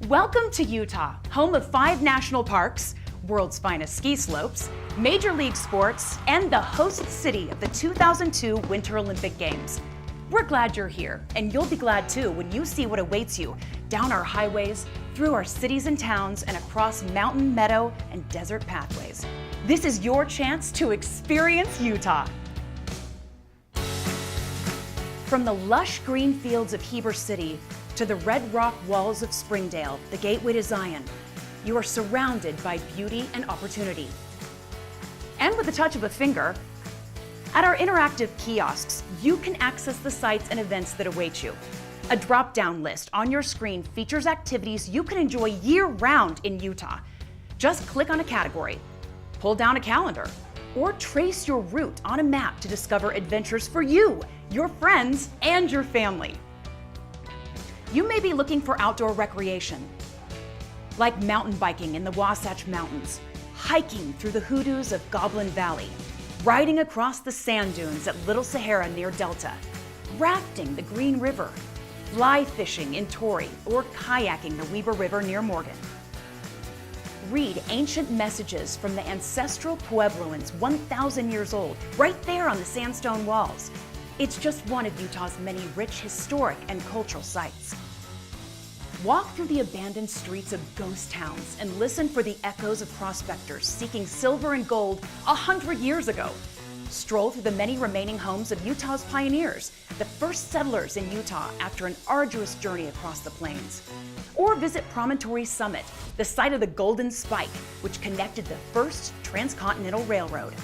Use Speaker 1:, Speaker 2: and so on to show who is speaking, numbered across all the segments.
Speaker 1: Welcome to Utah, home of 5 national parks, world's finest ski slopes, major league sports, and the host city of the 2002 Winter Olympic Games. We're glad you're here, and you'll be glad too when you see what awaits you down our highways, through our cities and towns, and across mountain, meadow, and desert pathways. This is your chance to experience Utah. From the lush green fields of Heber City to the red rock walls of Springdale, the gateway to Zion, you are surrounded by beauty and opportunity. And with a touch of a finger, at our interactive kiosks, you can access the sites and events that await you. A drop-down list on your screen features activities you can enjoy year-round in Utah. Just click on a category, pull down a calendar, or trace your route on a map to discover adventures for you, your friends, and your family. You may be looking for outdoor recreation, like mountain biking in the Wasatch Mountains, hiking through the hoodoos of Goblin Valley, riding across the sand dunes at Little Sahara near Delta, rafting the Green River, fly fishing in Torrey, or kayaking the Weber River near Morgan. Read ancient messages from the ancestral Puebloans 1,000 years old, right there on the sandstone walls. It's just one of Utah's many rich historic and cultural sites. Walk through the abandoned streets of ghost towns and listen for the echoes of prospectors seeking silver and gold 100 years ago. Stroll through the many remaining homes of Utah's pioneers, the first settlers in Utah after an arduous journey across the plains. Or visit Promontory Summit, the site of the Golden Spike, which connected the first transcontinental railroad.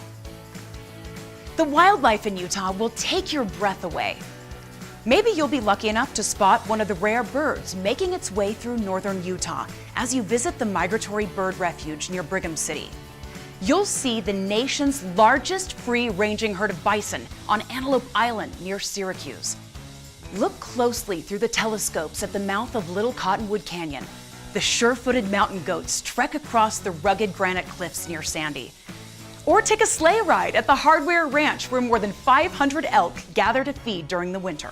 Speaker 1: The wildlife in Utah will take your breath away. Maybe you'll be lucky enough to spot one of the rare birds making its way through northern Utah as you visit the Migratory Bird Refuge near Brigham City. You'll see the nation's largest free-ranging herd of bison on Antelope Island near Syracuse. Look closely through the telescopes at the mouth of Little Cottonwood Canyon. The sure-footed mountain goats trek across the rugged granite cliffs near Sandy. Or take a sleigh ride at the Hardware Ranch, where more than 500 elk gather to feed during the winter.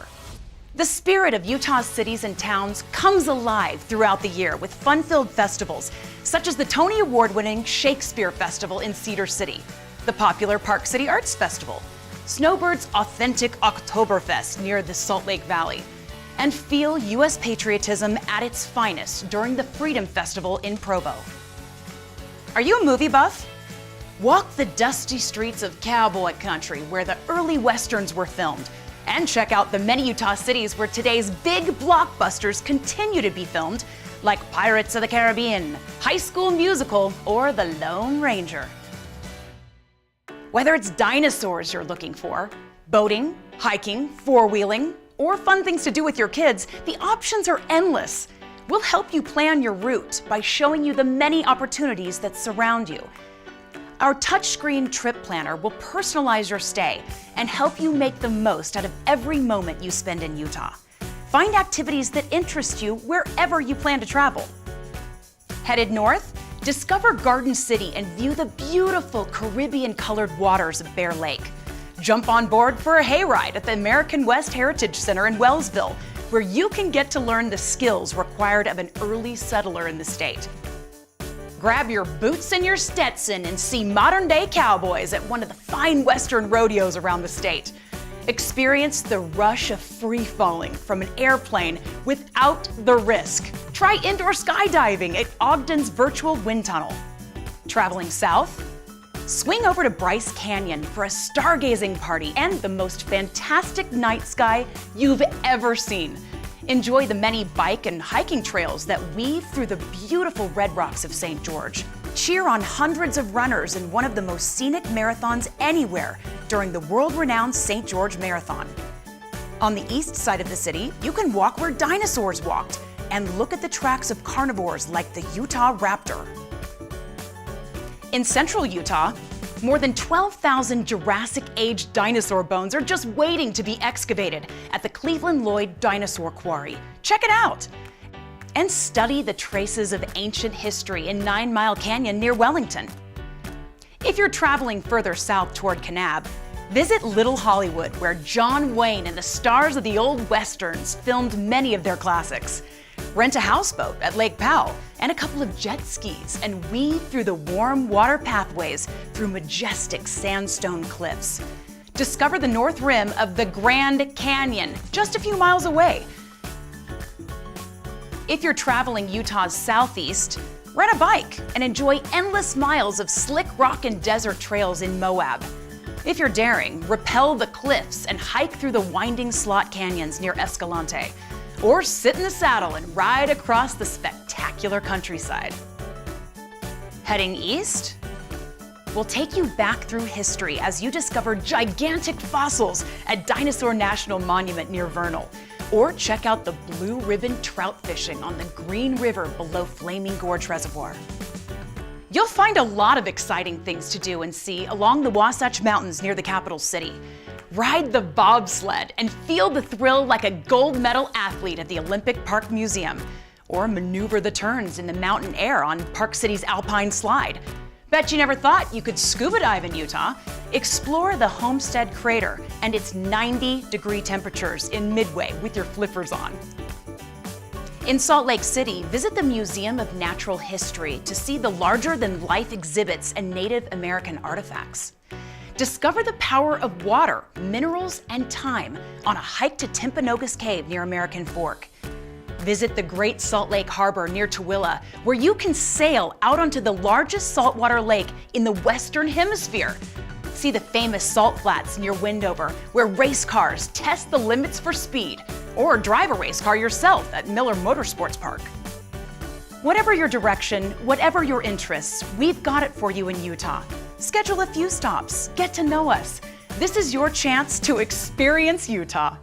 Speaker 1: The spirit of Utah's cities and towns comes alive throughout the year with fun-filled festivals, such as the Tony Award-winning Shakespeare Festival in Cedar City, the popular Park City Arts Festival, Snowbird's authentic Oktoberfest near the Salt Lake Valley, and feel U.S. patriotism at its finest during the Freedom Festival in Provo. Are you a movie buff? Walk the dusty streets of cowboy country where the early westerns were filmed, and check out the many Utah cities where today's big blockbusters continue to be filmed, like Pirates of the Caribbean, High School Musical, or The Lone Ranger. Whether it's dinosaurs you're looking for, boating, hiking, four-wheeling, or fun things to do with your kids, the options are endless. We'll help you plan your route by showing you the many opportunities that surround you. Our touchscreen trip planner will personalize your stay and help you make the most out of every moment you spend in Utah. Find activities that interest you wherever you plan to travel. Headed north? Discover Garden City and view the beautiful Caribbean-colored waters of Bear Lake. Jump on board for a hayride at the American West Heritage Center in Wellsville, where you can get to learn the skills required of an early settler in the state. Grab your boots and your Stetson and see modern-day cowboys at one of the fine western rodeos around the state. Experience the rush of free-falling from an airplane without the risk. Try indoor skydiving at Ogden's Virtual Wind Tunnel. Traveling south? Swing over to Bryce Canyon for a stargazing party and the most fantastic night sky you've ever seen. Enjoy the many bike and hiking trails that weave through the beautiful red rocks of St. George. Cheer on hundreds of runners in one of the most scenic marathons anywhere during the world-renowned St. George Marathon. On the east side of the city, you can walk where dinosaurs walked and look at the tracks of carnivores like the Utah Raptor. In central Utah, more than 12,000 Jurassic-age dinosaur bones are just waiting to be excavated at the Cleveland Lloyd Dinosaur Quarry. Check it out! And study the traces of ancient history in 9 Mile Canyon near Wellington. If you're traveling further south toward Kanab, visit Little Hollywood, where John Wayne and the stars of the old westerns filmed many of their classics. rent a houseboat at Lake Powell, and a couple of jet skis, and weave through the warm water pathways through majestic sandstone cliffs. Discover the north rim of the Grand Canyon, just a few miles away. If you're traveling Utah's southeast, rent a bike and enjoy endless miles of slick rock and desert trails in Moab. If you're daring, rappel the cliffs and hike through the winding slot canyons near Escalante. Or sit in the saddle and ride across the spectacular countryside. Heading east? We'll take you back through history as you discover gigantic fossils at Dinosaur National Monument near Vernal. Or check out the blue ribbon trout fishing on the Green River below Flaming Gorge Reservoir. You'll find a lot of exciting things to do and see along the Wasatch Mountains near the capital city. Ride the bobsled and feel the thrill like a gold medal athlete at the Olympic Park Museum. Or maneuver the turns in the mountain air on Park City's Alpine Slide. Bet you never thought you could scuba dive in Utah? Explore the Homestead Crater and its 90-degree temperatures in Midway with your flippers on. In Salt Lake City, visit the Museum of Natural History to see the larger-than-life exhibits and Native American artifacts. Discover the power of water, minerals, and time on a hike to Timpanogos Cave near American Fork. Visit the Great Salt Lake Harbor near Tooele, where you can sail out onto the largest saltwater lake in the Western Hemisphere. See the famous salt flats near Wendover, where race cars test the limits for speed, or drive a race car yourself at Miller Motorsports Park. Whatever your direction, whatever your interests, we've got it for you in Utah. Schedule a few stops, get to know us. This is your chance to experience Utah.